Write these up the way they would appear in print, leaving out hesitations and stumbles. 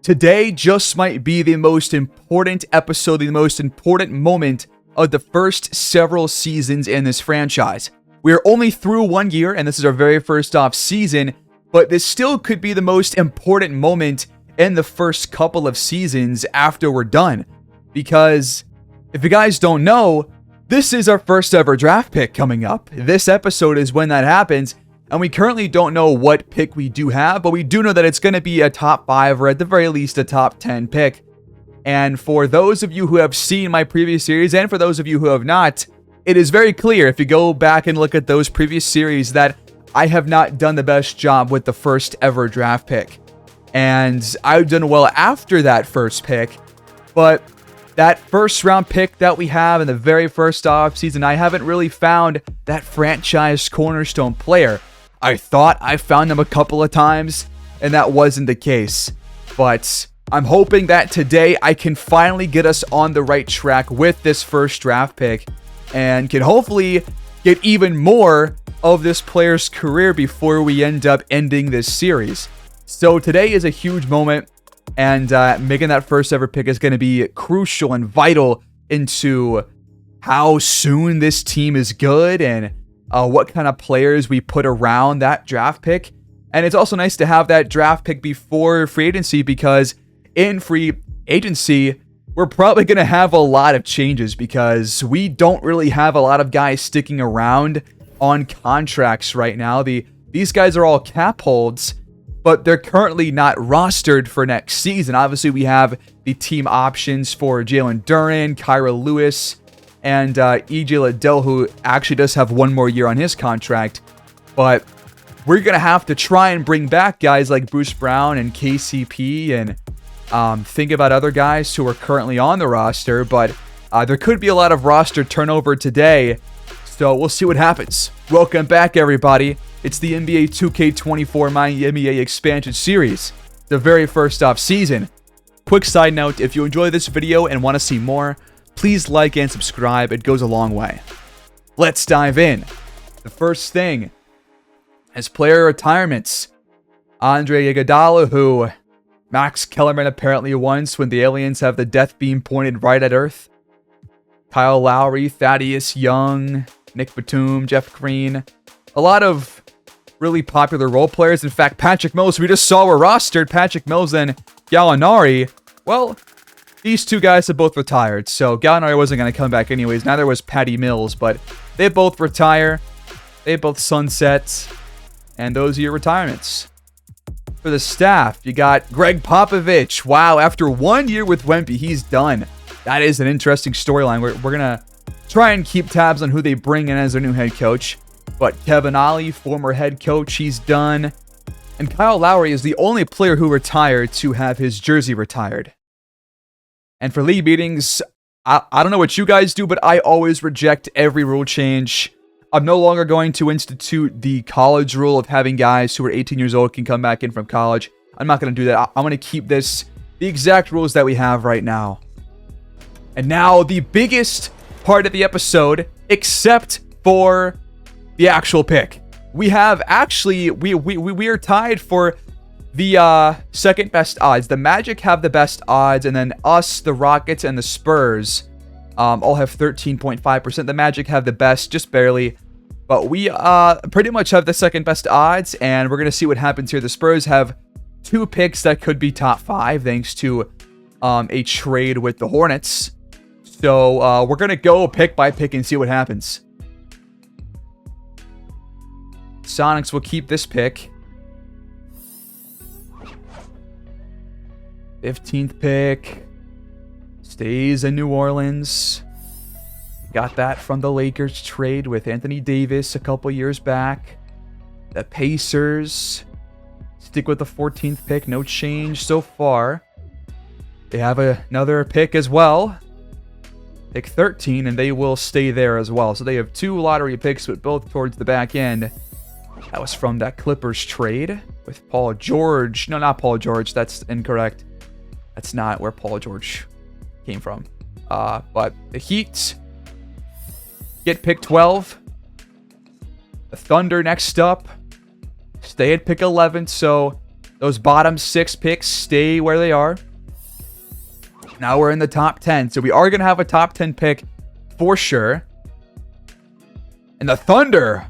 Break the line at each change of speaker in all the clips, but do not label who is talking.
Today just might be the most important episode, the most important moment of the first several seasons in this franchise. We're only through 1 year, and this is our very first off season, but this still could be the most important moment in the first couple of seasons after we're done. Because if you guys don't know, this is our first ever draft pick coming up. This episode is when that happens, and we currently don't know what pick we do have, but we do know that it's going to be a top 5 or at the very least a top 10 pick. And for those of you who have seen my previous series, and for those of you who have not, it is very clear if you go back and look at those previous series that I have not done the best job with the first ever draft pick. And I've done well after that first pick, but that first round pick that we have in the very first offseason, I haven't really found that franchise cornerstone player. I thought I found them a couple of times, and that wasn't the case. But I'm hoping that today I can finally get us on the right track with this first draft pick and can hopefully get even more of this player's career before we end up ending this series. So today is a huge moment, and making that first ever pick is going to be crucial and vital into how soon this team is good and what kind of players we put around that draft pick. And it's also nice to have that draft pick before free agency, because in free agency, we're probably going to have a lot of changes because we don't really have a lot of guys sticking around on contracts right now. These guys are all cap holds, but they're currently not rostered for next season. Obviously, we have the team options for Jalen Duren, Kyra Lewis, and E.J. Liddell, who actually does have one more year on his contract. But we're going to have to try and bring back guys like Bruce Brown and KCP and think about other guys who are currently on the roster. But there could be a lot of roster turnover today, so we'll see what happens. Welcome back, everybody. It's the NBA 2K24 MyNBA expansion series, the very first off season. Quick side note, if you enjoy this video and want to see more, please like and subscribe. It goes a long way. Let's dive in. The first thing is player retirements. Andre Iguodala, who Max Kellerman apparently wants when the aliens have the death beam pointed right at Earth. Kyle Lowry, Thaddeus Young, Nick Batum, Jeff Green. A lot of really popular role players. In fact, Patrick Mills, we just saw were rostered. Patrick Mills and Gallinari. Well, these two guys have both retired, so Gallinari wasn't going to come back anyways. Neither was Patty Mills, but they both retire. They both sunset, and those are your retirements. For the staff, you got Greg Popovich. Wow, after 1 year with Wemby, he's done. That is an interesting storyline. We're going to try and keep tabs on who they bring in as their new head coach. But Kevin Ollie, former head coach, he's done. And Kyle Lowry is the only player who retired to have his jersey retired. And for league meetings, I don't know what you guys do, but I always reject every rule change. I'm no longer going to institute the college rule of having guys who are 18 years old can come back in from college. I'm not going to do that. I'm going to keep this the exact rules that we have right now. And now the biggest part of the episode, except for the actual pick. We have actually, we are tied for the second best odds. The Magic have the best odds, and then us, the Rockets, and the Spurs all have 13.5%. The Magic have the best, just barely. But we pretty much have the second best odds, and we're going to see what happens here. The Spurs have 2 picks that could be top 5 thanks to a trade with the Hornets. So we're going to go pick by pick and see what happens. Sonics will keep this pick. 15th pick. Stays in New Orleans. Got that from the Lakers trade with Anthony Davis a couple years back. The Pacers stick with the 14th pick. No change so far. They have another pick as well. Pick 13, and they will stay there as well. So they have 2 lottery picks, but both towards the back end. That was from that Clippers trade with Paul George. No, not Paul George. That's incorrect. That's not where Paul George came from. But the Heat get pick 12. The Thunder next up. Stay at pick 11. So Those bottom 6 picks stay where they are. Now we're in the top 10. So we are going to have a top 10 pick for sure. And the Thunder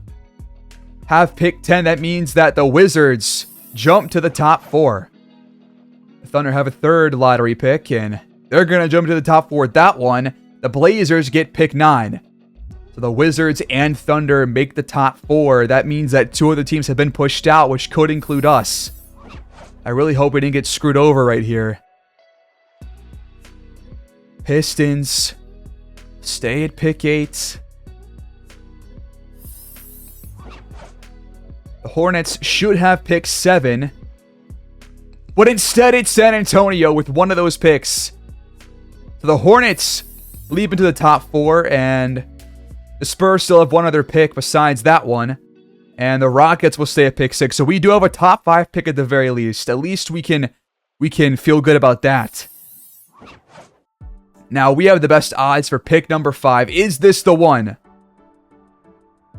have pick 10. That means that the Wizards jump to the top 4. The Thunder have a 3rd lottery pick, and they're going to jump to the top 4 with that one. The Blazers get pick 9. So the Wizards and Thunder make the top 4. That means that 2 other teams have been pushed out, which could include us. I really hope we didn't get screwed over right here. Pistons stay at pick 8. The Hornets should have pick 7. But instead it's San Antonio with one of those picks. So the Hornets leap into the top 4, and the Spurs still have one other pick besides that one. And the Rockets will stay at pick 6. So we do have a top 5 pick at the very least. At least we can feel good about that. Now we have the best odds for pick number 5. Is this the one?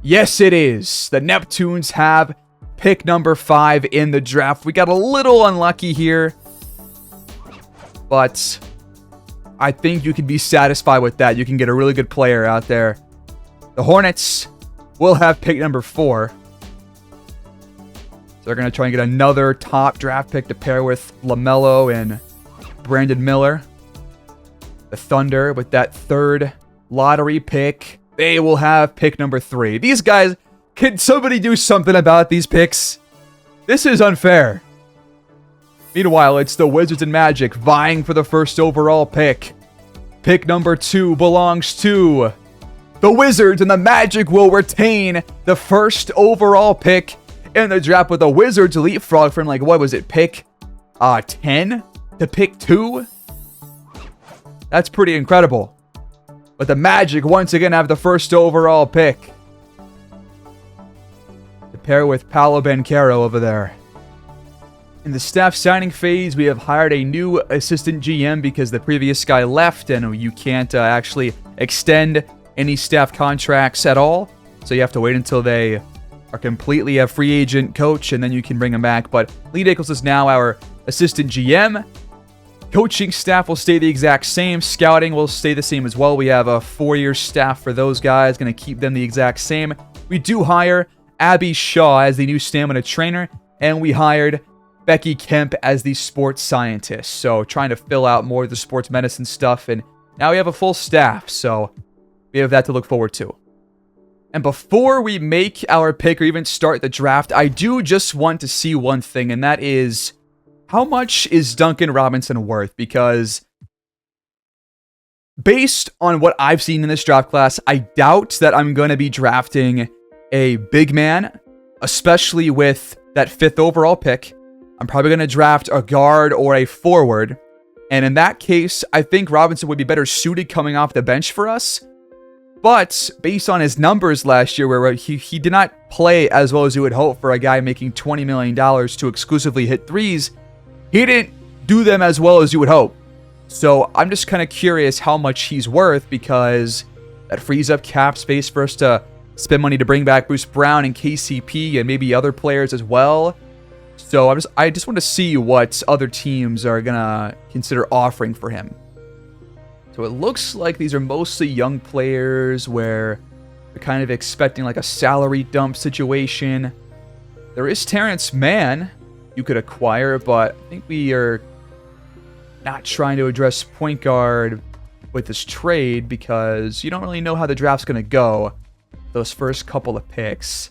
Yes, it is. The Neptunes have pick number 5 in the draft. We got a little unlucky here, but I think you can be satisfied with that. You can get a really good player out there. The Hornets will have pick number 4. So they're going to try and get another top draft pick to pair with LaMelo and Brandon Miller. The Thunder, with that 3rd lottery pick, they will have pick number 3. These guys, can somebody do something about these picks? This is unfair. Meanwhile, it's the Wizards and Magic vying for the 1st overall pick. Pick number 2 belongs to the Wizards, and the Magic will retain the 1st overall pick in the draft, with the Wizards leapfrog from, like, what was it, pick 10 to pick 2? That's pretty incredible. But the Magic once again have the 1st overall pick to pair with Paolo Banchero over there. In the staff signing phase, we have hired a new assistant GM because the previous guy left, and you can't actually extend any staff contracts at all. So you have to wait until they are completely a free agent coach, and then you can bring them back. But Lee Nichols is now our assistant GM. Coaching staff will stay the exact same. Scouting will stay the same as well. We have a 4-year staff for those guys. Going to keep them the exact same. We do hire Abby Shaw as the new stamina trainer, and we hired Becky Kemp as the sports scientist. So trying to fill out more of the sports medicine stuff, and now we have a full staff. So we have that to look forward to. And before we make our pick or even start the draft, I do just want to see one thing, and that is, how much is Duncan Robinson worth? Because based on what I've seen in this draft class, I doubt that I'm going to be drafting a big man, especially with that 5th overall pick. I'm probably going to draft a guard or a forward. And in that case, I think Robinson would be better suited coming off the bench for us. But based on his numbers last year, where he did not play as well as you would hope for a guy making $20 million to exclusively hit threes, he didn't do them as well as you would hope. So I'm just kind of curious how much he's worth, because that frees up cap space for us to spend money to bring back Bruce Brown and KCP and maybe other players as well. So I just want to see what other teams are going to consider offering for him. So it looks like these are mostly young players where they're kind of expecting like a salary dump situation. There is Terrence Mann you could acquire, but I think we are not trying to address point guard with this trade because you don't really know how the draft's going to go those first couple of picks.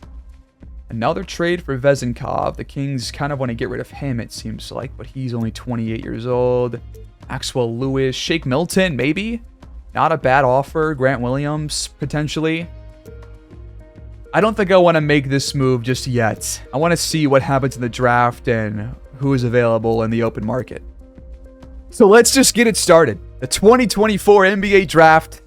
Another trade for Vezenkov. The Kings kind of want to get rid of him, it seems like, but he's only 28 years old. Maxwell Lewis, Shake Milton, maybe? Not a bad offer. Grant Williams, potentially. I don't think I want to make this move just yet. I want to see what happens in the draft and who is available in the open market. So let's just get it started. The 2024 NBA Draft.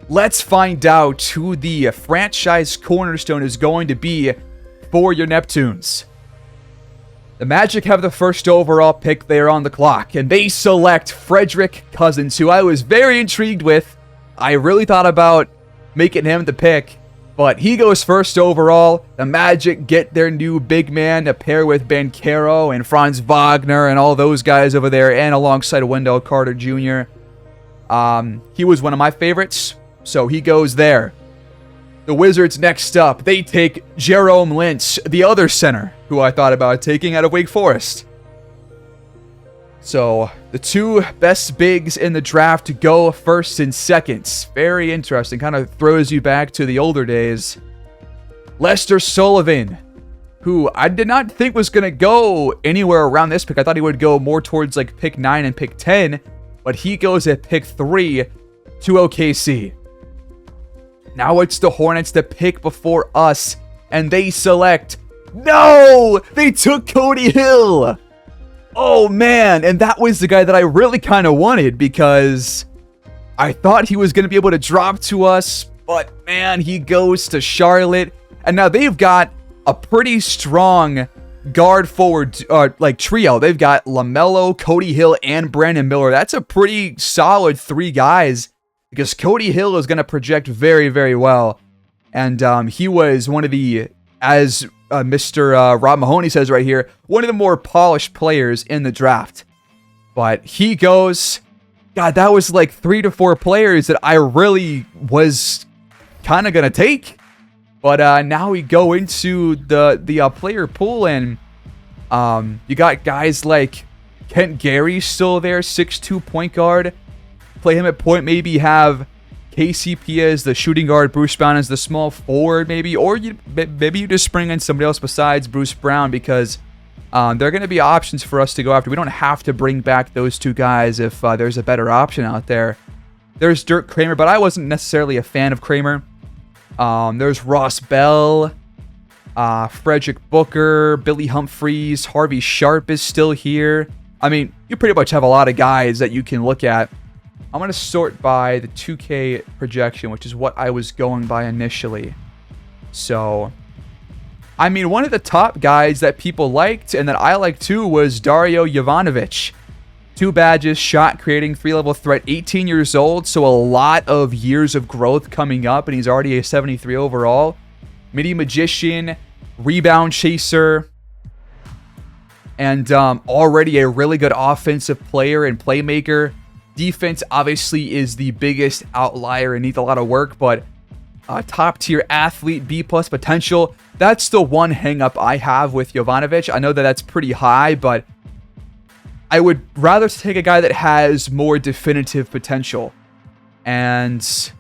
Let's find out who the franchise cornerstone is going to be for your Neptunes. The Magic have the 1st overall pick. They are on the clock, and they select Frederick Cousins, who I was very intrigued with. I really thought about making him the pick, But he goes first overall. The Magic get their new big man to pair with Banchero and Franz Wagner and all those guys over there, and alongside Wendell Carter Jr. He was one of my favorites, so he goes there. The Wizards next up, they take Jerome Lynch, the other center, who I thought about taking out of Wake Forest. So, the two best bigs in the draft to go first and seconds. Very interesting. Kind of throws you back to the older days. Lester Sullivan, who I did not think was going to go anywhere around this pick. I thought he would go more towards like pick 9 and pick 10. But he goes at pick 3 to OKC. Now it's the Hornets that pick before us. And they select... No! They took Cody Hill! Oh man, and that was the guy that I really kind of wanted because I thought he was going to be able to drop to us, but man, he goes to Charlotte. And now they've got a pretty strong guard forward like trio. They've got LaMelo, Cody Hill, and Brandon Miller. That's a pretty solid 3 guys because Cody Hill is going to project very, very well. And he was one of the, as Mr. Rob Mahoney says right here, one of the more polished players in the draft. But he goes... God, that was like 3 to 4 players that I really was kind of going to take. But now we go into the player pool, and you got guys like Kent Gary still there, 6'2" point guard. Play him at point, maybe have KCP as the shooting guard, Bruce Brown as the small forward, maybe. Or maybe you just bring in somebody else besides Bruce Brown because there are going to be options for us to go after. We don't have to bring back those 2 guys if there's a better option out there. There's Dirk Kramer, but I wasn't necessarily a fan of Kramer. There's Ross Bell, Frederick Booker, Billy Humphreys, Harvey Sharp is still here. I mean, you pretty much have a lot of guys that you can look at. I'm going to sort by the 2K projection, which is what I was going by initially. So, I mean, one of the top guys that people liked and that I liked too was Dario Jovanovic. 2 badges, shot creating, 3-level threat, 18 years old, so a lot of years of growth coming up, and he's already a 73 overall. Midi magician, rebound chaser, and already a really good offensive player and playmaker. Defense obviously is the biggest outlier and needs a lot of work, but top tier athlete, B+ potential. That's the one hang up I have with Jovanovic. I know that that's pretty high, but I would rather take a guy that has more definitive potential. And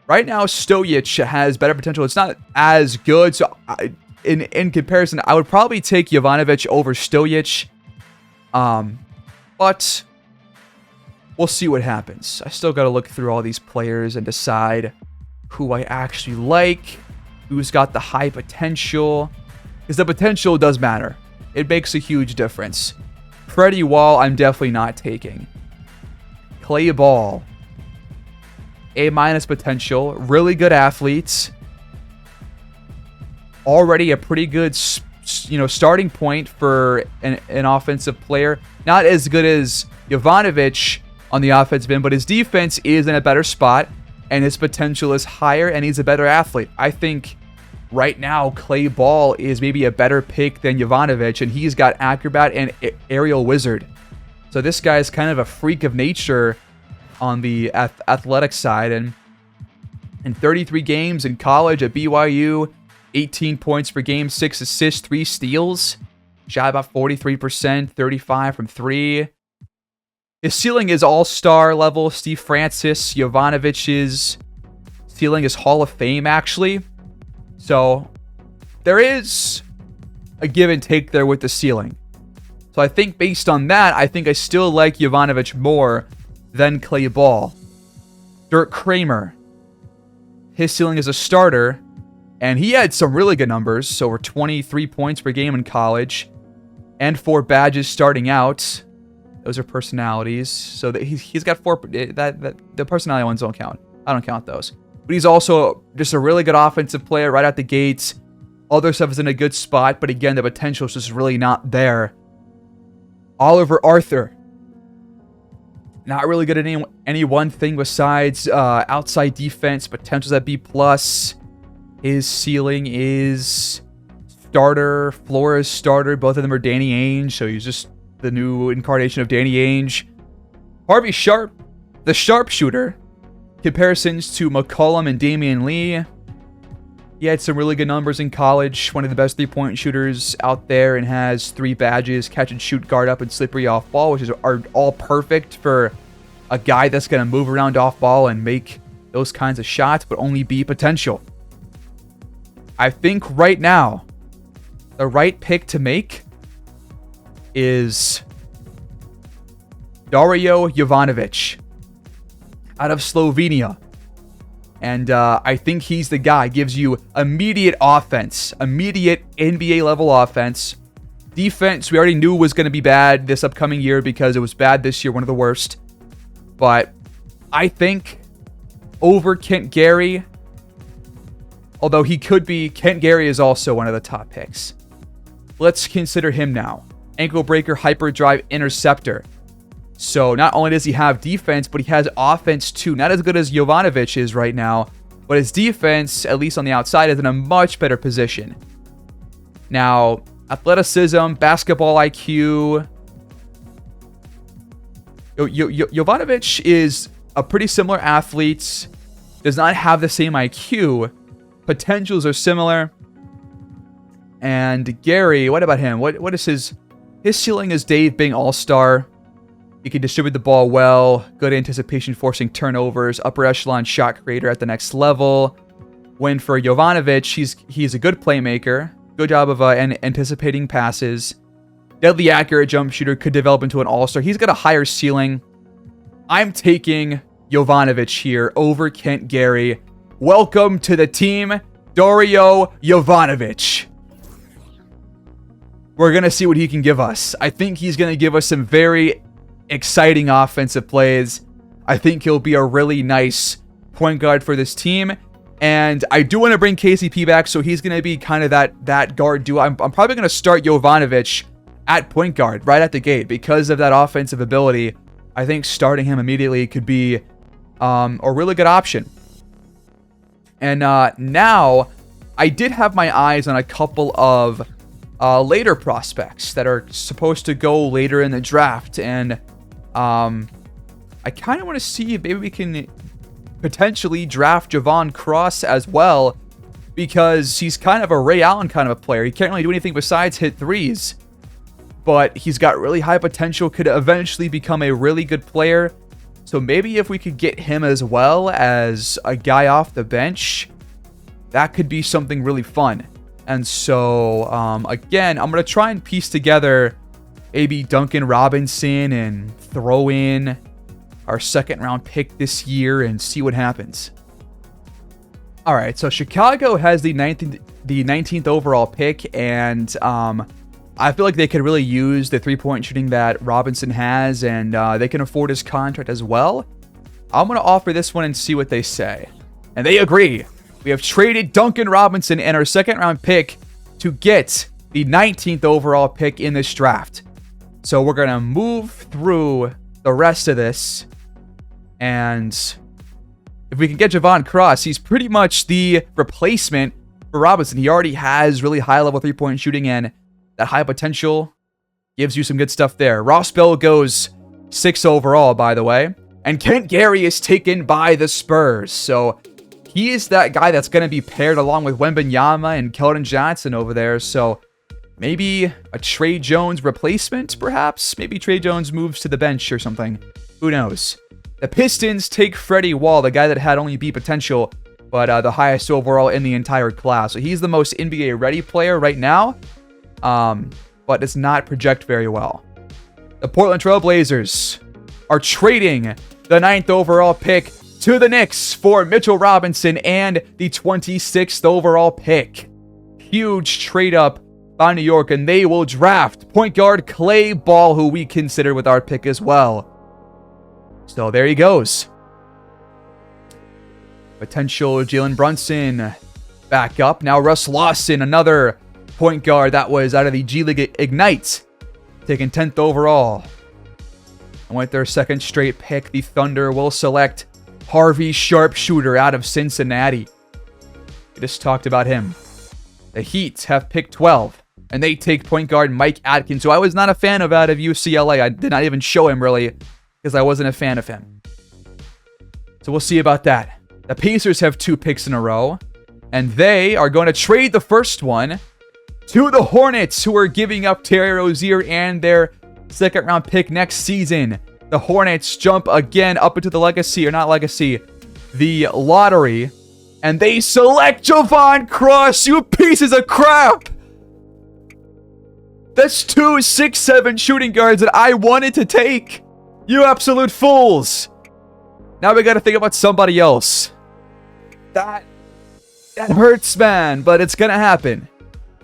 right now, Stojic has better potential. It's not as good, so in comparison, I would probably take Jovanovic over Stojic. But we'll see what happens. I still got to look through all these players and decide who I actually like, who's got the high potential, because the potential does matter. It makes a huge difference. Freddie Wall, I'm definitely not taking. Clay Ball, A- potential, really good athletes, already a pretty good, starting point for an offensive player. Not as good as Jovanovic on the offensive end, but his defense is in a better spot, and his potential is higher, and he's a better athlete. I think right now, Clay Ball is maybe a better pick than Jovanovic, and he's got Acrobat and Aerial Wizard. So this guy is kind of a freak of nature on the athletic side, and in 33 games in college at BYU, 18 points per game, 6 assists, 3 steals, shot about 43%, 35 from 3. His ceiling is all-star level. Steve Francis, Jovanovic's ceiling is Hall of Fame, actually. So there is a give and take there with the ceiling. So I think based on that, I think I still like Jovanovic more than Clay Ball. Dirk Kramer. His ceiling is a starter, and he had some really good numbers. So over 23 points per game in college, and 4 badges starting out. Those are personalities. So that he's got 4. The personality ones don't count. I don't count those. But he's also just a really good offensive player right out the gates. Other stuff is in a good spot, but again, the potential is just really not there. Oliver Arthur. Not really good at any one thing besides outside defense. Potentials at B+. His ceiling is starter. Floor is starter. Both of them are Danny Ainge, so he's just the new incarnation of Danny Ainge. Harvey Sharp, the sharpshooter. Comparisons to McCollum and Damian Lee. He had some really good numbers in college. One of the best three-point shooters out there, and has 3 badges: catch and shoot, guard up, and slippery off ball, which are all perfect for a guy that's going to move around off ball and make those kinds of shots, but only be potential. I think right now, the right pick to make is Dario Jovanovic out of Slovenia. And I think he's the guy. Gives you immediate offense, immediate NBA level offense. Defense, we already knew was going to be bad this upcoming year because it was bad this year, one of the worst. But I think over Kent Gary, although he could be, Kent Gary is also one of the top picks. Let's consider him now. Ankle breaker, hyperdrive, interceptor. So not only does he have defense, but he has offense too. Not as good as Jovanovic is right now, but his defense, at least on the outside, is in a much better position. Now, athleticism, basketball IQ. Jovanovic is a pretty similar athlete. Does not have the same IQ. Potentials are similar. And Gary, what about him? What is his ceiling is Dave being all-star. He can distribute the ball well, good anticipation, forcing turnovers, upper echelon shot creator at the next level. When for Jovanovic, he's a good playmaker, good job of anticipating passes, deadly accurate jump shooter, could develop into an all-star. He's got a higher ceiling. I'm taking Jovanovic here over Kent Gary. Welcome to the team, Dario Jovanovic. We're going to see what he can give us. I think he's going to give us some very exciting offensive plays. I think he'll be a really nice point guard for this team. And I do want to bring KCP back, so he's going to be kind of that guard duo. I'm probably going to start Jovanovic at point guard right at the gate because of that offensive ability. I think starting him immediately could be a really good option. And now, I did have my eyes on a couple of later prospects that are supposed to go later in the draft. And I kind of want to see if maybe we can potentially draft Javon Cross as well, because he's kind of a Ray Allen kind of a player. He can't really do anything besides hit threes, but he's got really high potential, could eventually become a really good player. So maybe if we could get him as well as a guy off the bench, that could be something really fun. And so, again, I'm going to try and piece together maybe Duncan Robinson and throw in our second round pick this year and see what happens. All right, so Chicago has the 19th overall pick, and I feel like they could really use the three-point shooting that Robinson has, and they can afford his contract as well. I'm going to offer this one and see what they say. And they agree. We have traded Duncan Robinson and our second round pick to get the 19th overall pick in this draft. So we're going to move through the rest of this. And if we can get Javon Cross, he's pretty much the replacement for Robinson. He already has really high level three-point shooting, and that high potential gives you some good stuff there. Ross Bell goes 6 overall, by the way. And Kent Gary is taken by the Spurs. So he is that guy that's going to be paired along with Wembanyama and Keldon Johnson over there. So maybe a Trey Jones replacement, perhaps? Maybe Trey Jones moves to the bench or something. Who knows? The Pistons take Freddie Wall, the guy that had only B potential, but the highest overall in the entire class. So he's the most NBA-ready player right now, but does not project very well. The Portland Trail Blazers are trading the 9th overall pick to the Knicks for Mitchell Robinson and the 26th overall pick. Huge trade up by New York, and they will draft point guard Clay Ball, who we consider with our pick as well. So there he goes. Potential Jalen Brunson back up. Now Russ Lawson, another point guard that was out of the G League Ignite, taken 10th overall. And And with their second straight pick, the Thunder will select Harvey Sharpshooter out of Cincinnati. We just talked about him. The Heat have picked 12, and they take point guard Mike Atkins, who I was not a fan of out of UCLA. I did not even show him, really, because I wasn't a fan of him. So we'll see about that. The Pacers have 2 picks in a row, and they are going to trade the first one to the Hornets, who are giving up Terry Rozier and their second-round pick next season. The Hornets jump again up into the the lottery, and they select Javon Cross, you pieces of crap! That's 2 6'7" shooting guards that I wanted to take. You absolute fools. Now we got to think about somebody else. That hurts, man, but it's going to happen.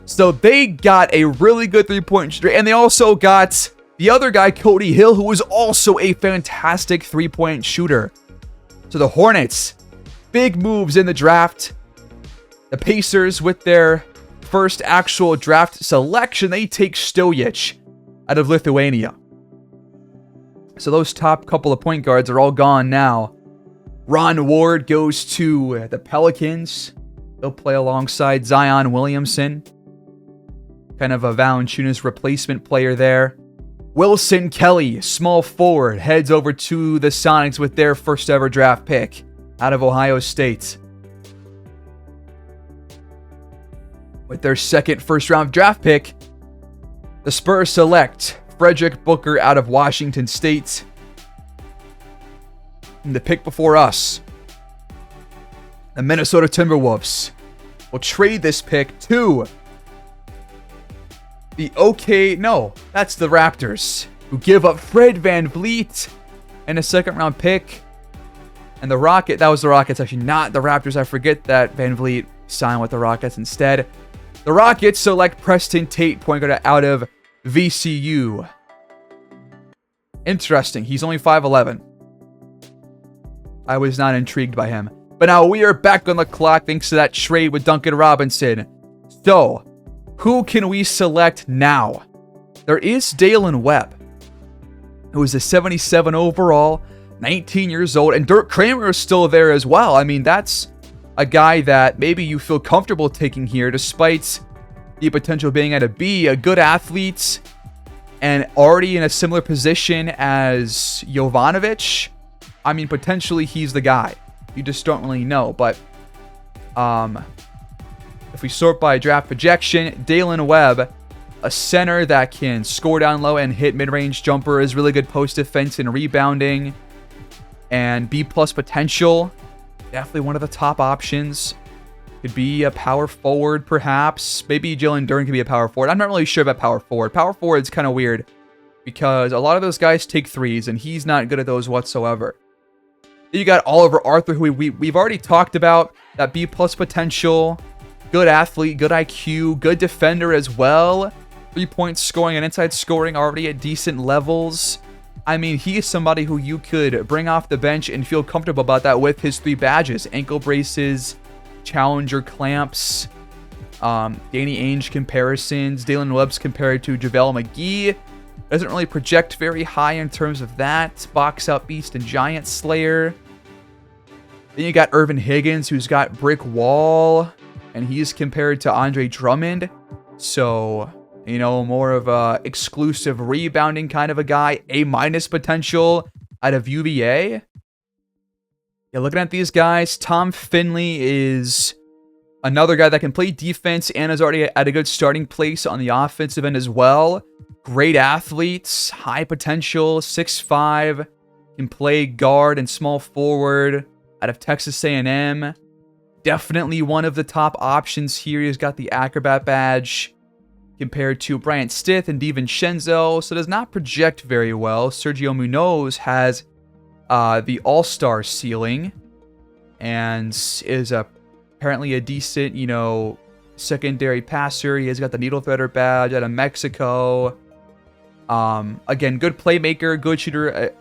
So they got a really good three-point shooter, and they also got the other guy, Cody Hill, who was also a fantastic three-point shooter. So the Hornets, big moves in the draft. The Pacers, with their first actual draft selection, they take Stojic out of Lithuania. So those top couple of point guards are all gone now. Ron Ward goes to the Pelicans. They'll play alongside Zion Williamson. Kind of a Valanciunas replacement player there. Wilson Kelly, small forward, heads over to the Sonics with their first ever draft pick out of Ohio State. With their second first round draft pick, the Spurs select Frederick Booker out of Washington State. And the pick before us, the Minnesota Timberwolves will trade this pick to that's the Raptors, who give up Fred VanVleet and a second round pick. And that was the Rockets, actually, not the Raptors. I forget that VanVleet signed with the Rockets instead. The Rockets select Preston Tate, point guard out of VCU. Interesting. He's only 5'11". I was not intrigued by him. But now we are back on the clock thanks to that trade with Duncan Robinson. So, who can we select now? There is Dalen Webb, who is a 77 overall, 19 years old, and Dirk Kramer is still there as well. I mean, that's a guy that maybe you feel comfortable taking here, despite the potential being at a B, a good athlete, and already in a similar position as Jovanovic. I mean, potentially he's the guy. You just don't really know, but if we sort by draft projection, Dalen Webb, a center that can score down low and hit mid-range jumper, is really good post defense and rebounding, and B+ potential. Definitely one of the top options. Could be a power forward, perhaps. Maybe Jalen Duren could be a power forward. I'm not really sure about power forward. Power forward is kind of weird because a lot of those guys take threes, and he's not good at those whatsoever. Then you got Oliver Arthur, who we've already talked about. That B+ potential. Good athlete, good IQ, good defender as well. 3-point scoring and inside scoring already at decent levels. I mean, he is somebody who you could bring off the bench and feel comfortable about that with his 3 badges. Ankle braces, challenger clamps, Danny Ainge comparisons. Dalen Webb's compared to JaVale McGee. Doesn't really project very high in terms of that. Box out beast and giant slayer. Then you got Irvin Higgins, who's got brick wall, and he's compared to Andre Drummond. So, more of a exclusive rebounding kind of a guy. A- potential out of UVA. Yeah, looking at these guys, Tom Finley is another guy that can play defense and is already at a good starting place on the offensive end as well. Great athletes, high potential, 6'5", can play guard and small forward out of Texas A&M. Definitely one of the top options here. He's got the Acrobat badge compared to Bryant Stith and DiVincenzo, so does not project very well. Sergio Munoz has the All-Star ceiling and is apparently a decent, secondary passer. He has got the Needle Threader badge out of Mexico. Again, good playmaker, good shooter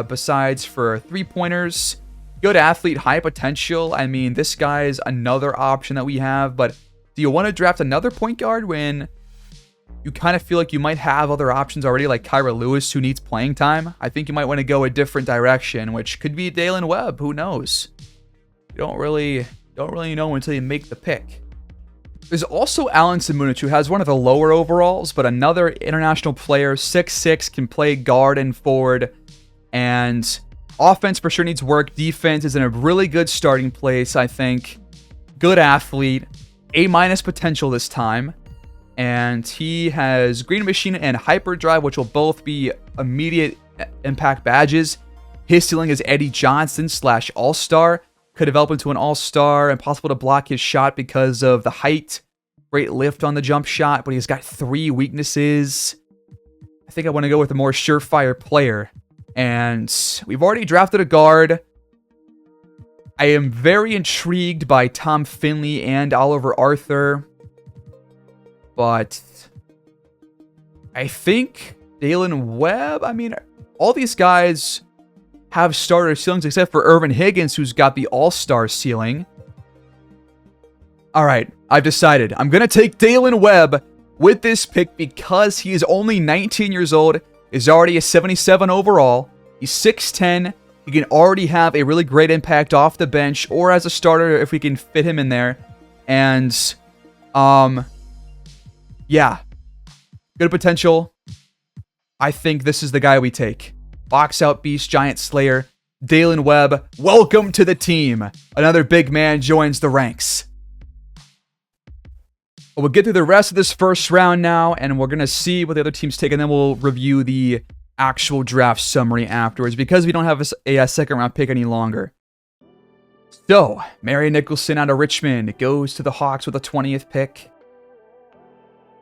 besides for three-pointers. Good athlete, high potential. I mean, this guy is another option that we have, but do you want to draft another point guard when you kind of feel like you might have other options already, like Kyra Lewis, who needs playing time, I think you might want to go a different direction, which could be Dalen Webb. Who knows? You don't really know until you make the pick. There's also Alan Simunic, who has one of the lower overalls, but another international player, 6'6", can play guard and forward, and offense for sure needs work. Defense is in a really good starting place, I think. Good athlete, A- potential this time. And he has Green Machine and Hyperdrive, which will both be immediate impact badges. His ceiling is Eddie Johnson / All-Star. Could develop into an All-Star, impossible to block his shot because of the height. Great lift on the jump shot, but he's got 3 weaknesses. I think I want to go with a more surefire player. And we've already drafted a guard. I am very intrigued by Tom Finley and Oliver Arthur. But I think Dalen Webb, I mean, all these guys have starter ceilings except for Irvin Higgins, who's got the all-star ceiling. All right, I've decided. I'm going to take Dalen Webb with this pick because he is only 19 years old, is already a 77 overall. He's 6'10". He can already have a really great impact off the bench or as a starter if we can fit him in there. And, yeah, good potential. I think this is the guy we take. Box out beast, giant slayer, Dalen Webb. Welcome to the team. Another big man joins the ranks. We'll get through the rest of this first round now, and we're going to see what the other teams take, and then we'll review the actual draft summary afterwards because we don't have a second round pick any longer. So, Mary Nicholson out of Richmond goes to the Hawks with a 20th pick.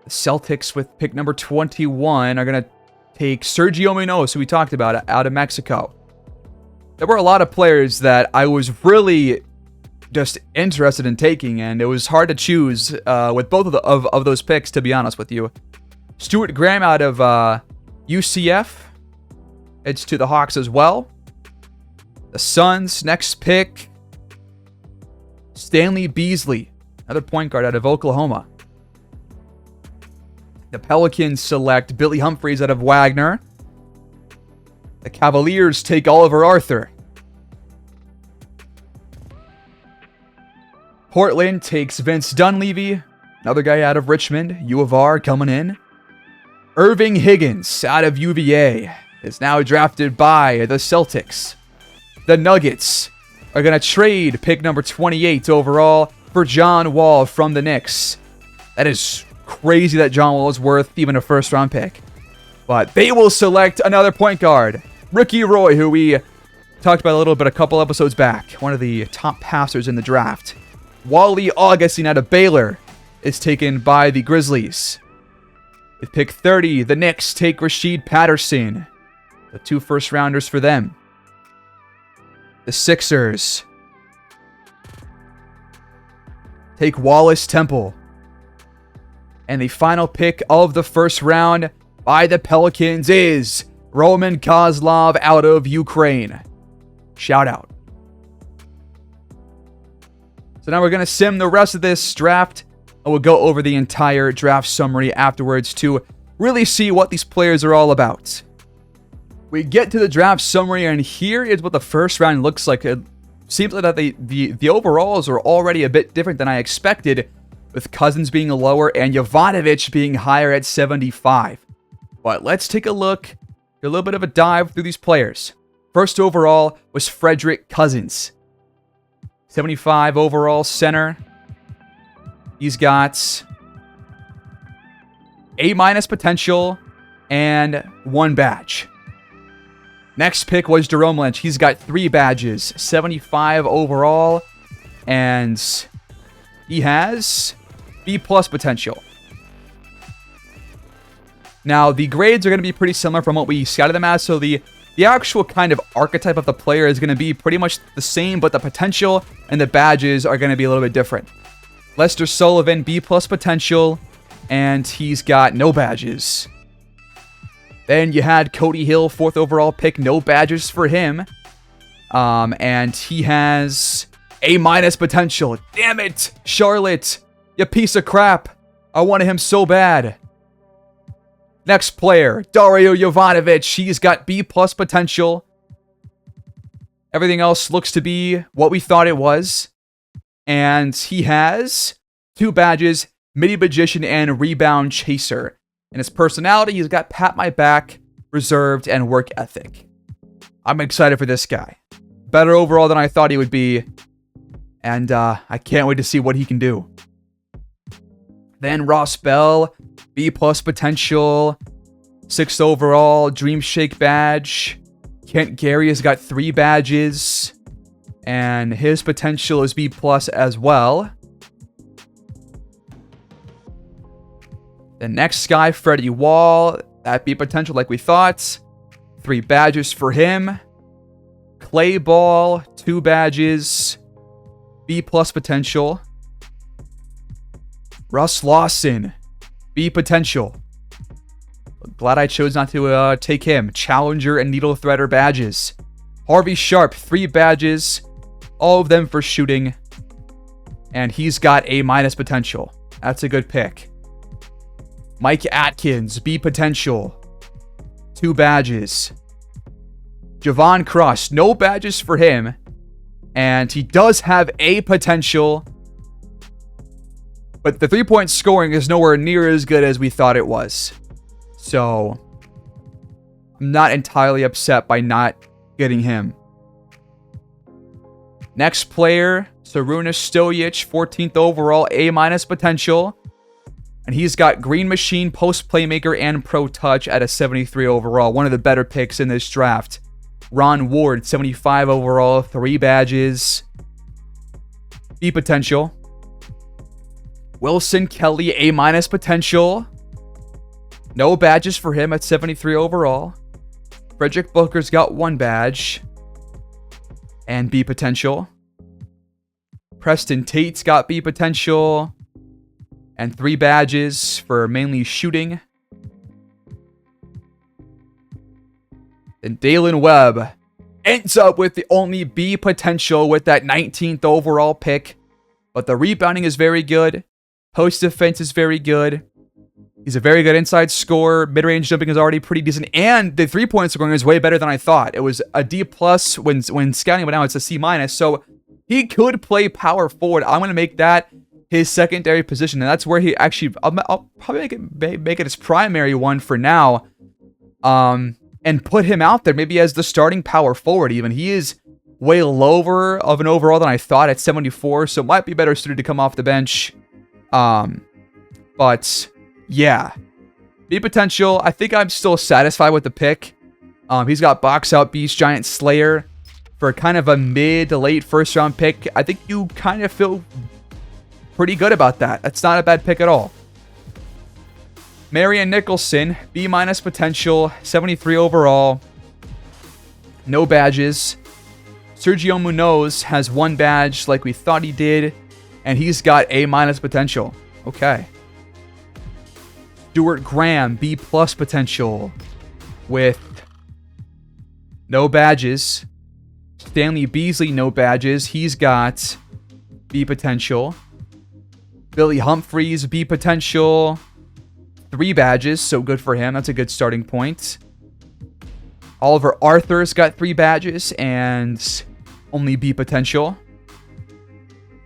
The Celtics with pick number 21 are going to take Sergio Munoz, who we talked about, out of Mexico. There were a lot of players that I was really just interested in taking, and it was hard to choose with both of those picks, to be honest with you. Stuart Graham out of UCF. It's to the Hawks as well. The Suns, next pick. Stanley Beasley, another point guard out of Oklahoma. The Pelicans select Billy Humphries out of Wagner. The Cavaliers take Oliver Arthur. Portland takes Vince Dunleavy, another guy out of Richmond. U of R coming in. Irving Higgins out of UVA is now drafted by the Celtics. The Nuggets are going to trade pick number 28 overall for John Wall from the Knicks. That is crazy that John Wall is worth even a first-round pick. But they will select another point guard, Ricky Roy, who we talked about a little bit a couple episodes back. One of the top passers in the draft. Wally Augustine out of Baylor is taken by the Grizzlies. With pick 30, the Knicks take Rasheed Patterson. The 2 first-rounders for them. The Sixers take Wallace Temple. And the final pick of the first round by the Pelicans is Roman Kozlov out of Ukraine. Shout out. So now we're going to sim the rest of this draft, and we'll go over the entire draft summary afterwards to really see what these players are all about. We get to the draft summary, and here is what the first round looks like. It seems like that the overalls are already a bit different than I expected, with Cousins being lower and Jovanovic being higher at 75. But let's take a look, a little bit of a dive through these players. First overall was Frederick Cousins. 75 overall center. He's got A- potential and 1 badge. Next pick was Jerome Lynch. He's got 3 badges, 75 overall, and he has B+ potential. Now, the grades are going to be pretty similar from what we scouted them as, so the actual kind of archetype of the player is going to be pretty much the same, but the potential and the badges are going to be a little bit different. Lester Sullivan, B+ potential, and he's got no badges. Then you had Cody Hill, 4th overall pick, no badges for him. And he has A- potential. Damn it, Charlotte, you piece of crap. I wanted him so bad. Next player, Dario Jovanovic. He's got B+ potential. Everything else looks to be what we thought it was. And he has 2 badges, Midi Magician and Rebound Chaser. In his personality, he's got Pat My Back, Reserved, and Work Ethic. I'm excited for this guy. Better overall than I thought he would be. And I can't wait to see what he can do. Then Ross Bell, B+ potential, 6th overall, Dream Shake badge. Kent Gary has got 3 badges, and his potential is B+ as well. The next guy, Freddie Wall, that B potential like we thought. 3 badges for him. Clay Ball, 2 badges, B+ potential. Russ Lawson, B potential. Glad I chose not to take him. Challenger and Needle Threader badges. Harvey Sharp, 3 badges. All of them for shooting. And he's got A- potential. That's a good pick. Mike Atkins, B potential. 2 badges. Javon Cross, no badges for him. And he does have A potential. But the 3-point scoring is nowhere near as good as we thought it was. So, I'm not entirely upset by not getting him. Next player, Sarunas Stojic, 14th overall, A- potential. And he's got Green Machine, Post Playmaker, and Pro Touch at a 73 overall. One of the better picks in this draft. Ron Ward, 75 overall, 3 badges. B potential. Wilson Kelly, A- potential. No badges for him at 73 overall. Frederick Booker's got 1 badge. And B potential. Preston Tate's got B potential. And 3 badges for mainly shooting. And Dalen Webb ends up with the only B potential with that 19th overall pick. But the rebounding is very good. Post defense is very good. He's a very good inside scorer. Mid-range jumping is already pretty decent. And the 3-point scoring is way better than I thought. It was a D+ when scouting, but now it's a C-. So he could play power forward. I'm going to make that his secondary position. And that's where he actually... I'll probably make it his primary one for now. And put him out there maybe as the starting power forward even. He is way lower of an overall than I thought at 74. So might be better suited to come off the bench. But... yeah. B potential, I think I'm still satisfied with the pick. He's got Box Out Beast, Giant Slayer for kind of a mid to late first round pick. I think you kind of feel pretty good about that. That's not a bad pick at all. Marion Nicholson, B- potential, 73 overall. No badges. Sergio Munoz has 1 badge like we thought he did. And he's got A- potential. Okay. Stuart Graham, B+ potential with no badges. Stanley Beasley, no badges. He's got B potential. Billy Humphries, B potential. 3 badges, so good for him. That's a good starting point. Oliver Arthur's got 3 badges and only B potential.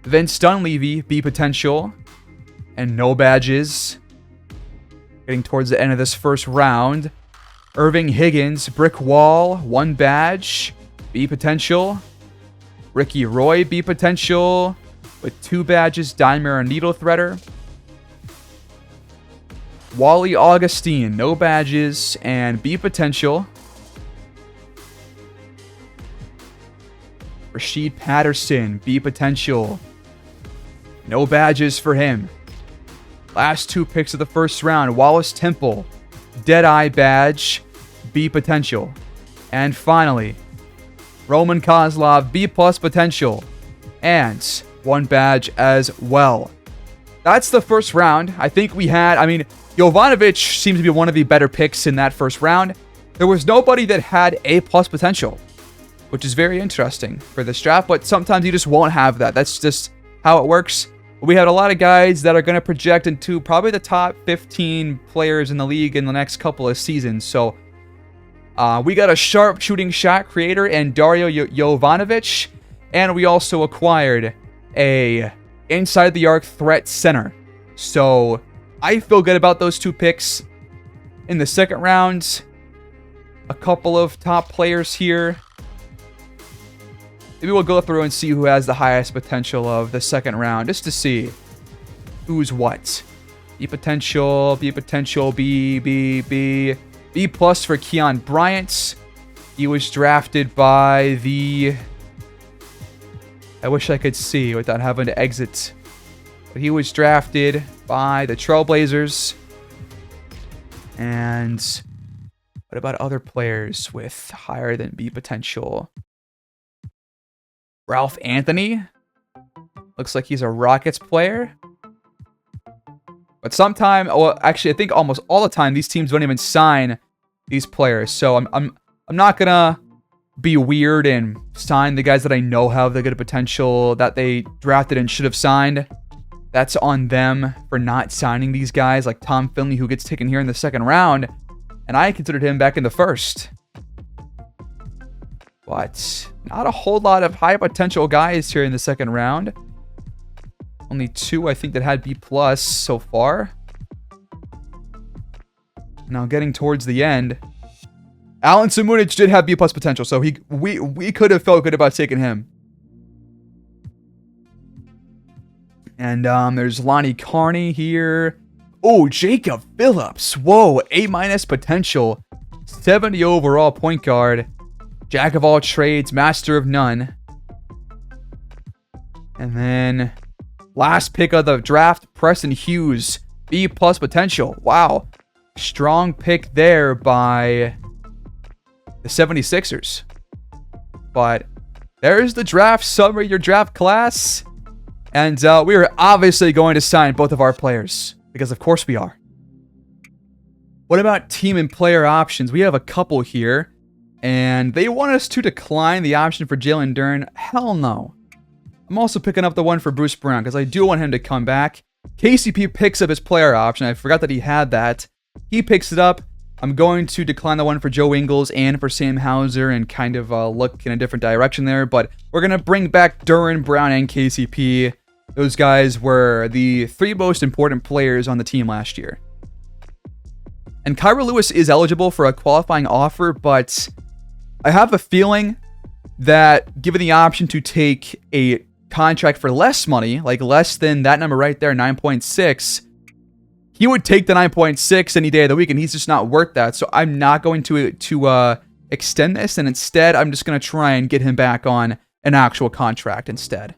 Vince Dunleavy, B potential and no badges. Getting towards the end of this first round. Irving Higgins, Brick Wall, 1 badge, B potential. Ricky Roy, B potential with 2 badges, Dimer and Needle Threader. Wally Augustine, no badges and B potential. Rasheed Patterson, B potential. No badges for him. Last 2 picks of the first round. Wallace Temple, Deadeye badge, B potential. And finally, Roman Kozlov, B+ potential. And 1 badge as well. That's the first round. I think we had, Jovanovic seems to be one of the better picks in that first round. There was nobody that had A+ potential, which is very interesting for this draft, but sometimes you just won't have that. That's just how it works. We had a lot of guys that are going to project into probably the top 15 players in the league in the next couple of seasons. So we got a sharp shooting shot creator and Dario Jovanovic. And we also acquired a inside the arc threat center. So I feel good about those 2 picks. In the second round, a couple of top players here. Maybe we'll go through and see who has the highest potential of the second round, just to see who's what. B potential, B potential, B plus for Keon Bryant. He was drafted by the... I wish I could see without having to exit. But he was drafted by the Trailblazers. And what about other players with higher than B potential? Ralph Anthony. Looks like he's a Rockets player. But sometime, well, actually, I think almost all the time, these teams don't even sign these players. So I'm not gonna be weird and sign the guys that I know have the good potential that they drafted and should have signed. That's on them for not signing these guys, like Tom Finley, who gets taken here in the second round, and I considered him back in the first. But not a whole lot of high potential guys here in the second round. Only 2, I think, that had B plus so far. Now getting towards the end, Alan Samunic did have B plus potential, so we could have felt good about taking him. And there's Lonnie Carney here. Oh, Jacob Phillips. Whoa, A minus potential. 70 overall point guard. Jack of all trades, master of none. And then last pick of the draft, Preston Hughes. B plus potential. Wow. Strong pick there by the 76ers. But there's the draft summary, your draft class. And we are obviously going to sign both of our players, because of course we are. What about team and player options? We have a couple here, and they want us to decline the option for Jalen Duren. Hell no. I'm also picking up the one for Bruce Brown, because I do want him to come back. KCP picks up his player option. I forgot that he had that. He picks it up. I'm going to decline the one for Joe Ingles and for Sam Hauser and kind of look in a different direction there. But we're going to bring back Duren, Brown, and KCP. Those guys were the 3 most important players on the team last year. And Kyra Lewis is eligible for a qualifying offer, but I have a feeling that given the option to take a contract for less money, like less than that number right there, 9.6, he would take the 9.6 any day of the week, and he's just not worth that. So I'm not going to extend this, and instead I'm just going to try and get him back on an actual contract instead.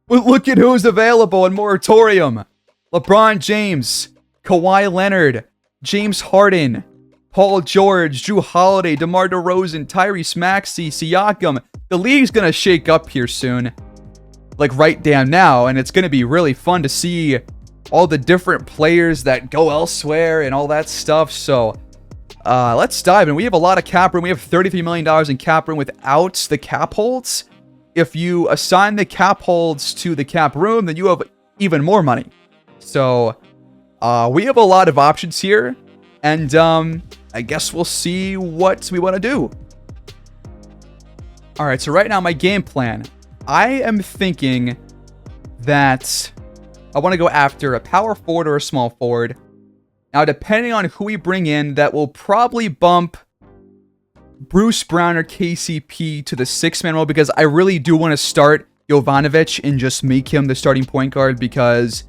But look at who's available in moratorium. LeBron James, Kawhi Leonard, James Harden, Paul George, Drew Holiday, DeMar DeRozan, Tyrese Maxey, Siakam. The league's going to shake up here soon. Like right down now, and it's going to be really fun to see all the different players that go elsewhere and all that stuff. So let's dive in. We have a lot of cap room. We have $33 million in cap room without the cap holds. If you assign the cap holds to the cap room, then you have even more money. So we have a lot of options here. And I guess we'll see what we want to do. All right, so right now my game plan. I am thinking that I want to go after a power forward or a small forward. Now, depending on who we bring in, that will probably bump Bruce Brown or KCP to the 6-man role, because I really do want to start Jovanovic and just make him the starting point guard, because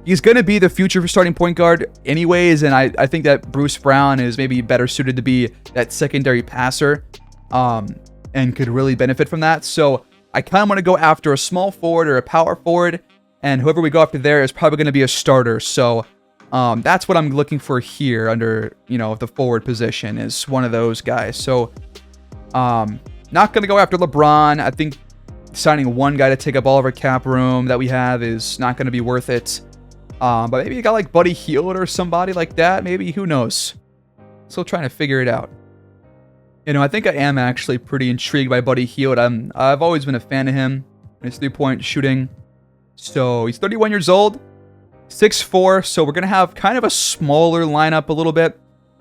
he's going to be the future for starting point guard anyways, and I think that Bruce Brown is maybe better suited to be that secondary passer and could really benefit from that. So I kind of want to go after a small forward or a power forward, and whoever we go after there is probably going to be a starter. So that's what I'm looking for here under, the forward position is one of those guys. So not going to go after LeBron. I think signing one guy to take up all of our cap room that we have is not going to be worth it. But maybe a guy like Buddy Hield or somebody like that. Maybe, who knows? Still trying to figure it out. I think I am actually pretty intrigued by Buddy Hield. I've always been a fan of him and his 3-point shooting. So he's 31 years old, 6'4", so we're going to have kind of a smaller lineup a little bit.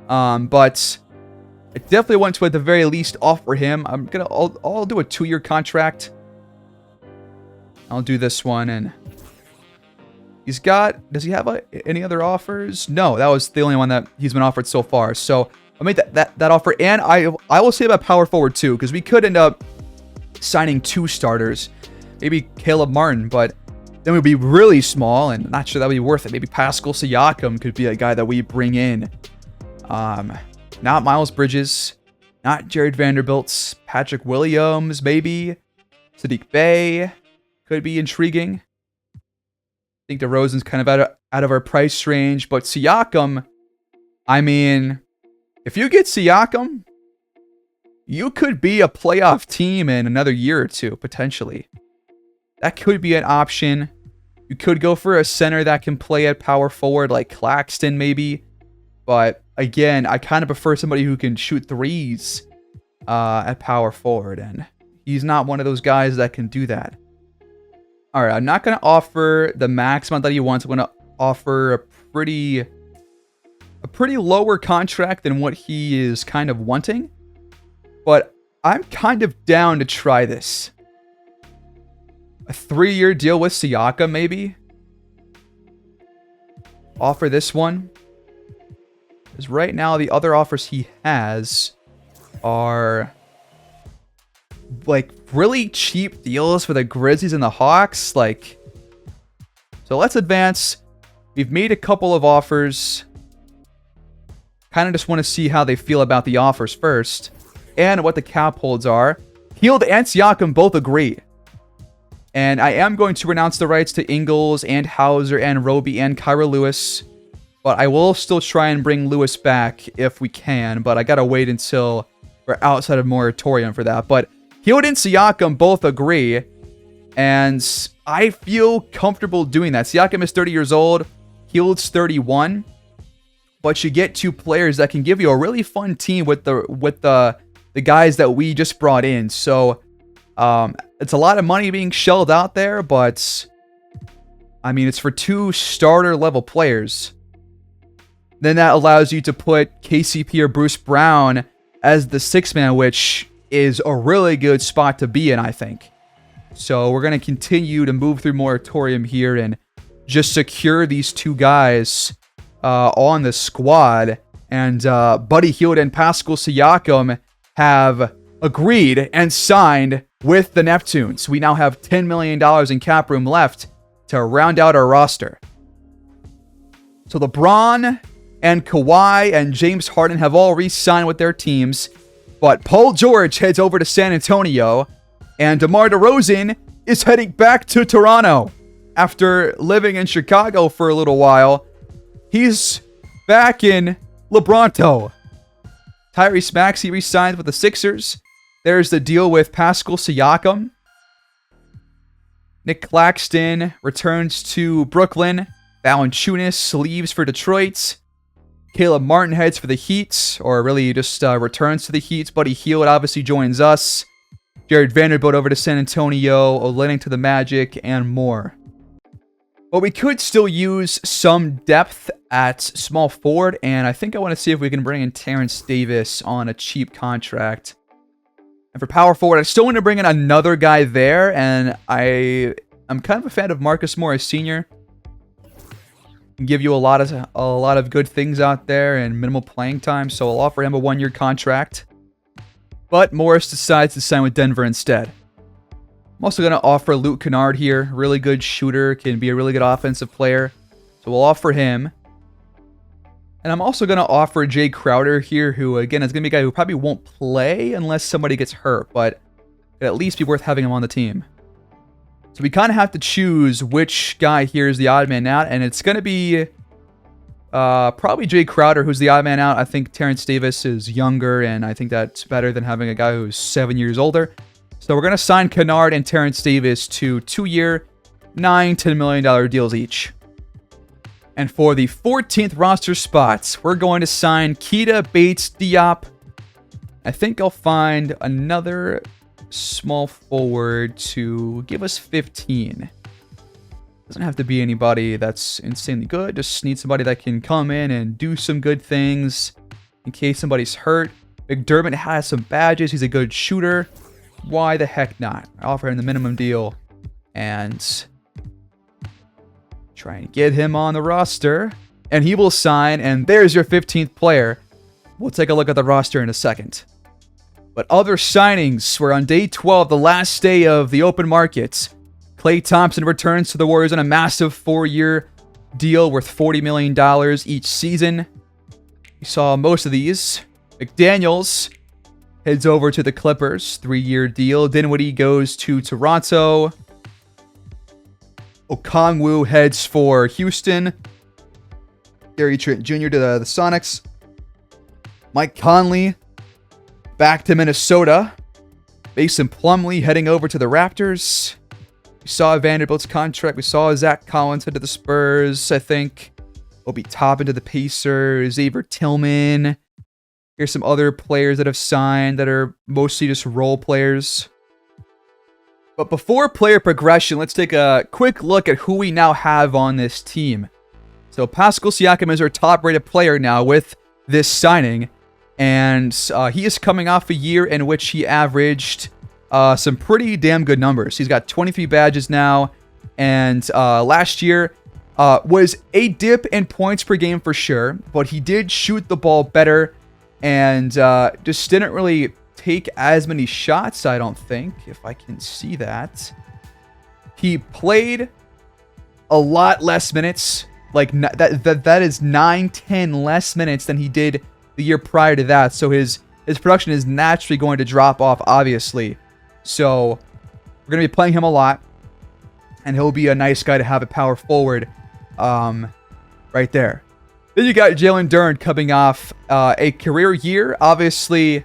But I definitely want to, at the very least, offer him. I'll do a 2-year contract. I'll do this one, and does he have any other offers? No, that was the only one that he's been offered so far. So I made that offer, and I will say about power forward too, because we could end up signing 2 starters, maybe Caleb Martin, but then we'd be really small, and not sure that would be worth it. Maybe Pascal Siakam could be a guy that we bring in. Not Miles Bridges, not Jared Vanderbilt, Patrick Williams, maybe Sadiq Bey could be intriguing. I think DeRozan's kind of out of our price range, but Siakam, I mean, if you get Siakam, you could be a playoff team in another year or two, potentially. That could be an option. You could go for a center that can play at power forward, like Claxton, maybe. But again, I kind of prefer somebody who can shoot threes at power forward, and he's not one of those guys that can do that. All right, I'm not going to offer the max amount that he wants. I'm going to offer a pretty lower contract than what he is kind of wanting. But I'm kind of down to try this. A 3-year deal with Siakam, maybe. Offer this one. Because right now, the other offers he has are like really cheap deals for the Grizzlies and the Hawks. Like, so let's advance. We've made a couple of offers. Kind of just want to see how they feel about the offers first, and what the cap holds are. Hield and Siakam both agree. And I am going to renounce the rights to Ingles and Hauser and Roby and Kyra Lewis. But I will still try and bring Lewis back if we can. But I gotta wait until we're outside of moratorium for that. But Hield and Siakam both agree. And I feel comfortable doing that. Siakam is 30 years old. Hield's 31. But you get 2 players that can give you a really fun team with the guys that we just brought in. So it's a lot of money being shelled out there, but I mean, it's for 2 starter level players. Then that allows you to put KCP or Bruce Brown as the 6th man, which is a really good spot to be in, I think. So we're going to continue to move through moratorium here and just secure these 2 guys on the squad. And Buddy Hield and Pascal Siakam have agreed and signed with the Neptunes. We now have $10 million in cap room left to round out our roster. So LeBron and Kawhi and James Harden have all re-signed with their teams, but Paul George heads over to San Antonio, and DeMar DeRozan is heading back to Toronto. After living in Chicago for a little while, he's back in LeBronto. Tyrese Maxey re-signs with the Sixers. There's the deal with Pascal Siakam. Nick Claxton returns to Brooklyn. Valanciunas leaves for Detroit. Caleb Martin heads for the Heat, or really just returns to the Heat. Buddy Hield obviously joins us. Jared Vanderbilt over to San Antonio. Olynyk to the Magic, and more. But we could still use some depth at small forward, and I think I want to see if we can bring in Terrence Davis on a cheap contract. And for power forward, I still want to bring in another guy there, and I'm kind of a fan of Marcus Morris Sr. Can give you a lot of good things out there and minimal playing time, so I'll offer him a 1-year contract. But Morris decides to sign with Denver instead. I'm also going to offer Luke Kennard here. Really good shooter, can be a really good offensive player. So we'll offer him. And I'm also going to offer Jay Crowder here, who, again, is going to be a guy who probably won't play unless somebody gets hurt, but it'd at least be worth having him on the team. So we kind of have to choose which guy here is the odd man out, and it's going to be probably Jay Crowder, who's the odd man out. I think Terrence Davis is younger, and I think that's better than having a guy who's 7 years older. So we're going to sign Kennard and Terrence Davis to 2-year, $10 million deals each. And for the 14th roster spots, we're going to sign Keita Bates-Diop. I think I'll find another small forward to give us 15. Doesn't have to be anybody that's insanely good. Just need somebody that can come in and do some good things in case somebody's hurt. McDermott has some badges. He's a good shooter. Why the heck not? I offer him the minimum deal and try and get him on the roster. And he will sign, and there's your 15th player. We'll take a look at the roster in a second. But other signings were on day 12, the last day of the open market. Klay Thompson returns to the Warriors on a massive 4-year deal worth $40 million each season. We saw most of these. McDaniels heads over to the Clippers, 3-year deal. Dinwiddie goes to Toronto. Okongwu heads for Houston. Gary Trent Jr. to the Sonics. Mike Conley back to Minnesota. Mason Plumlee heading over to the Raptors. We saw Vanderbilt's contract. We saw Zach Collins head to the Spurs, I think. Obi Toppin to the Pacers. Xavier Tillman. Here's some other players that have signed that are mostly just role players. But before player progression, let's take a quick look at who we now have on this team. So Pascal Siakam is our top-rated player now with this signing. And he is coming off a year in which he averaged some pretty damn good numbers. He's got 23 badges now. And last year was a dip in points per game for sure. But he did shoot the ball better. And just didn't really take as many shots, I don't think, if I can see that. He played a lot less minutes. Like, that is 9-10 less minutes than he did the year prior to that. So his production is naturally going to drop off, obviously. So we're going to be playing him a lot. And he'll be a nice guy to have at power forward right there. Then you got Jalen Duren coming off a career year. Obviously,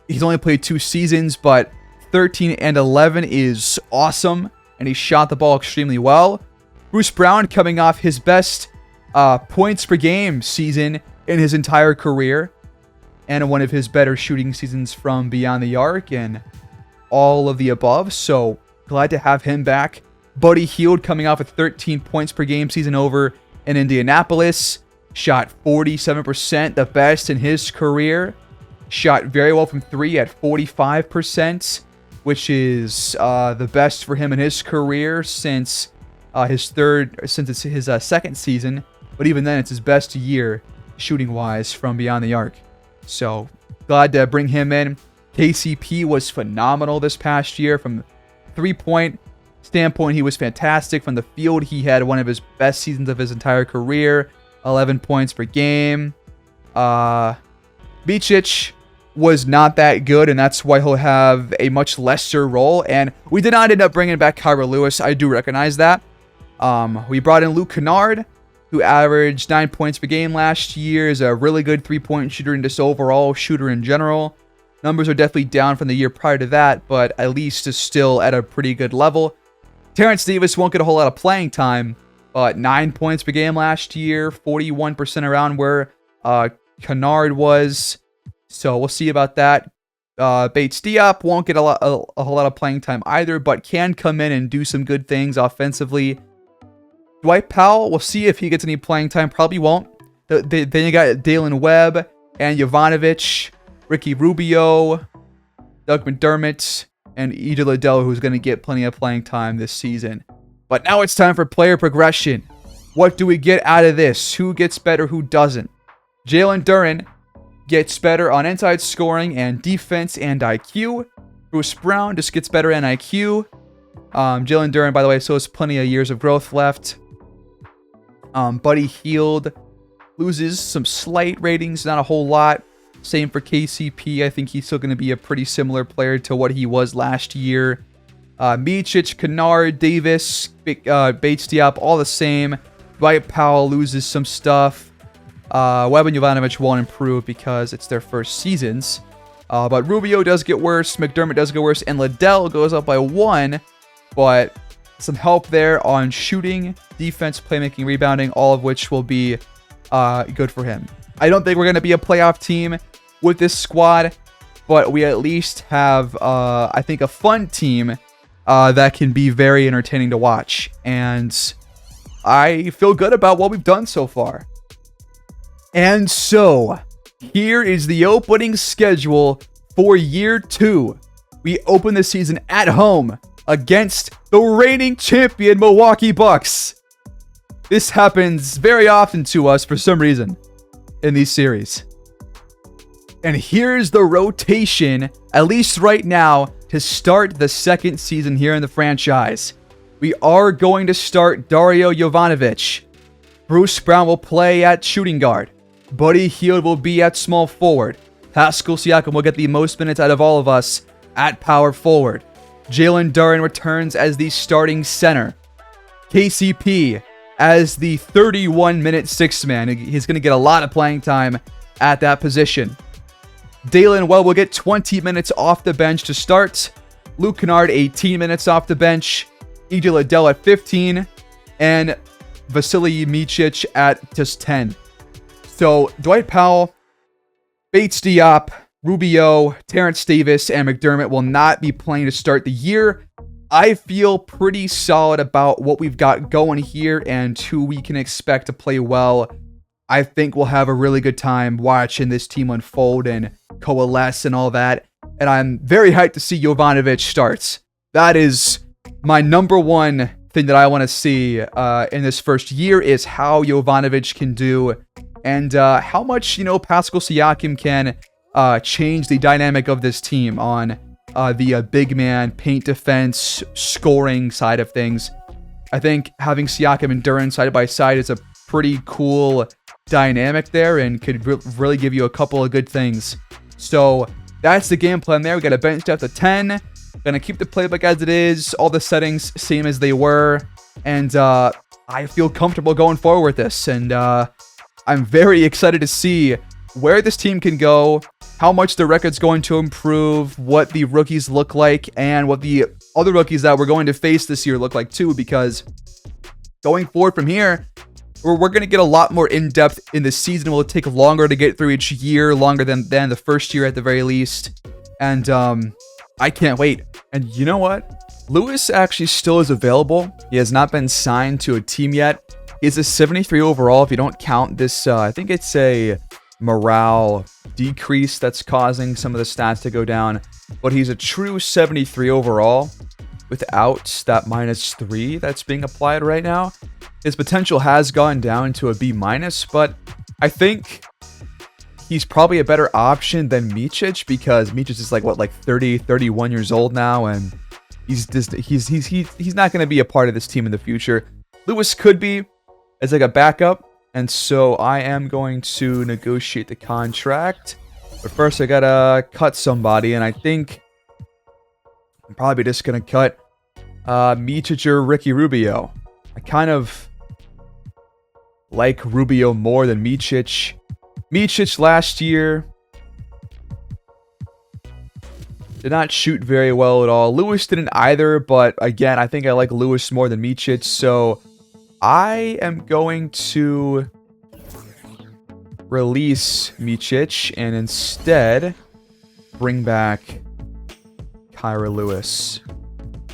he's only played 2 seasons, but 13 and 11 is awesome. And he shot the ball extremely well. Bruce Brown coming off his best points per game season in his entire career. And one of his better shooting seasons from beyond the arc and all of the above. So glad to have him back. Buddy Hield coming off a 13 points per game season over in Indianapolis. Shot 47%, the best in his career. Shot very well from 3 at 45%, which is the best for him in his career since his second season. But even then, it's his best year shooting-wise from beyond the arc. So glad to bring him in. KCP was phenomenal this past year. From 3-point standpoint, he was fantastic. From the field, he had one of his best seasons of his entire career. 11 points per game. Micic was not that good, and that's why he'll have a much lesser role. And we did not end up bringing back Kyra Lewis. I do recognize that. We brought in Luke Kennard, who averaged 9 points per game last year. Is a really good 3-point shooter and just overall shooter in general. Numbers are definitely down from the year prior to that, but at least is still at a pretty good level. Terrence Davis won't get a whole lot of playing time, but 9 points per game last year, 41% around where Kennard was. So we'll see about that. Bates Diop won't get a whole lot of playing time either, but can come in and do some good things offensively. Dwight Powell, we'll see if he gets any playing time. Probably won't. Then you got Dalen Webb and Jovanovic, Ricky Rubio, Doug McDermott, and Ida Liddell, who's going to get plenty of playing time this season. But now it's time for player progression. What do we get out of this? Who gets better, who doesn't? Jalen Duren gets better on inside scoring and defense and IQ. Bruce Brown just gets better in IQ. Jalen Duren, by the way, still has plenty of years of growth left. Buddy Hield loses some slight ratings, not a whole lot. Same for KCP. I think he's still going to be a pretty similar player to what he was last year. Micic, Kennard, Davis, Bates Diop, all the same. Dwight Powell loses some stuff. Webb and Jovanovic won't improve because it's their first seasons. But Rubio does get worse. McDermott does get worse. And Liddell goes up by 1. But some help there on shooting, defense, playmaking, rebounding, all of which will be good for him. I don't think we're going to be a playoff team with this squad, but we at least have, I think, a fun team that can be very entertaining to watch. And I feel good about what we've done so far. And so, here is the opening schedule for year 2. We open the season at home against the reigning champion Milwaukee Bucks. This happens very often to us for some reason in these series. And here's the rotation, at least right now, to start the second season here in the franchise. We are going to start Dario Jovanovic. Bruce Brown will play at shooting guard. Buddy Hield will be at small forward. Pascal Siakam will get the most minutes out of all of us at power forward. Jalen Duren returns as the starting center. KCP as the 31-minute sixth man. He's going to get a lot of playing time at that position. Dalen Well will get 20 minutes off the bench to start. Luke Kennard, 18 minutes off the bench. E.J. Liddell at 15. And Vasily Micic at just 10. So, Dwight Powell, Bates Diop, Rubio, Terrence Davis, and McDermott will not be playing to start the year. I feel pretty solid about what we've got going here and who we can expect to play well. I think we'll have a really good time watching this team unfold and coalesce and all that. And I'm very hyped to see Jovanovic starts. That is my number one thing that I want to see in this first year, is how Jovanovic can do and how much, Pascal Siakam can change the dynamic of this team on the big man, paint defense, scoring side of things. I think having Siakam and Duren side by side is a pretty cool dynamic there and could really give you a couple of good things. So that's the game plan there. We got a bench depth of 10. Gonna keep the playbook as it is. All the settings same as they were. And I feel comfortable going forward with this. And I'm very excited to see where this team can go, how much the record's going to improve, what the rookies look like, and what the other rookies that we're going to face this year look like too, because going forward from here, we're going to get a lot more in-depth in the season. It will take longer to get through each year, longer than the first year at the very least. And I can't wait. And you know what? Lewis actually still is available. He has not been signed to a team yet. He's a 73 overall if you don't count this. I think it's a morale decrease that's causing some of the stats to go down. But he's a true 73 overall without that -3 that's being applied right now. His potential has gone down to a B-, but I think he's probably a better option than Micic, because Micic is like 30, 31 years old now, and he's not going to be a part of this team in the future. Lewis could be as like a backup, and so I am going to negotiate the contract. But first I gotta cut somebody, and I think I'm probably just gonna cut Micic or Ricky Rubio. I kind of like Rubio more than Micic. Micic last year did not shoot very well at all. Lewis didn't either, but again, I think I like Lewis more than Micic, so I am going to release Micic and instead bring back Kyra Lewis.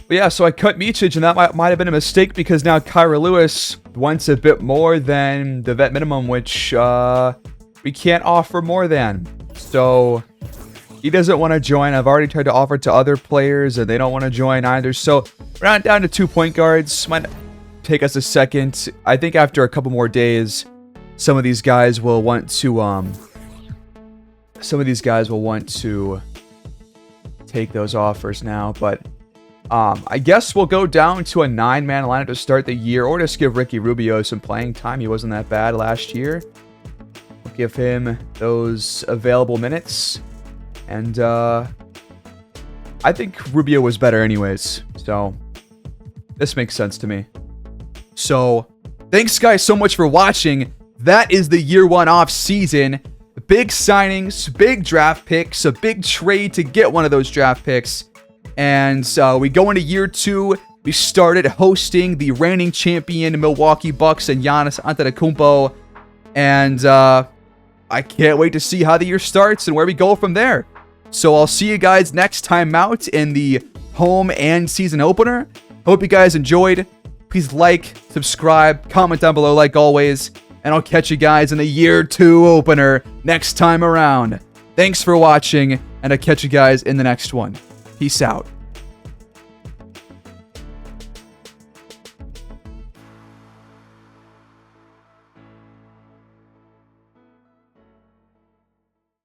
But yeah, so I cut Micic, and that might have been a mistake, because now Kyra Lewis wants a bit more than the vet minimum, which we can't offer more than. So he doesn't want to join. I've already tried to offer to other players, and they don't want to join either. So we're not down to 2 point guards. Might take us a second. I think after a couple more days, some of these guys will want to take those offers now. But I guess we'll go down to a 9-man lineup to start the year, or just give Ricky Rubio some playing time. He wasn't that bad last year. We'll give him those available minutes. And I think Rubio was better anyways. So this makes sense to me. So thanks guys so much for watching. That is the year 1 off season. Big signings, big draft picks, a big trade to get one of those draft picks. And we go into year 2. We started hosting the reigning champion Milwaukee Bucks and Giannis Antetokounmpo. And I can't wait to see how the year starts and where we go from there. So I'll see you guys next time out in the home and season opener. I hope you guys enjoyed. Please like, subscribe, comment down below like always, and I'll catch you guys in the year 2 opener next time around. Thanks for watching, and I'll catch you guys in the next one. Peace out.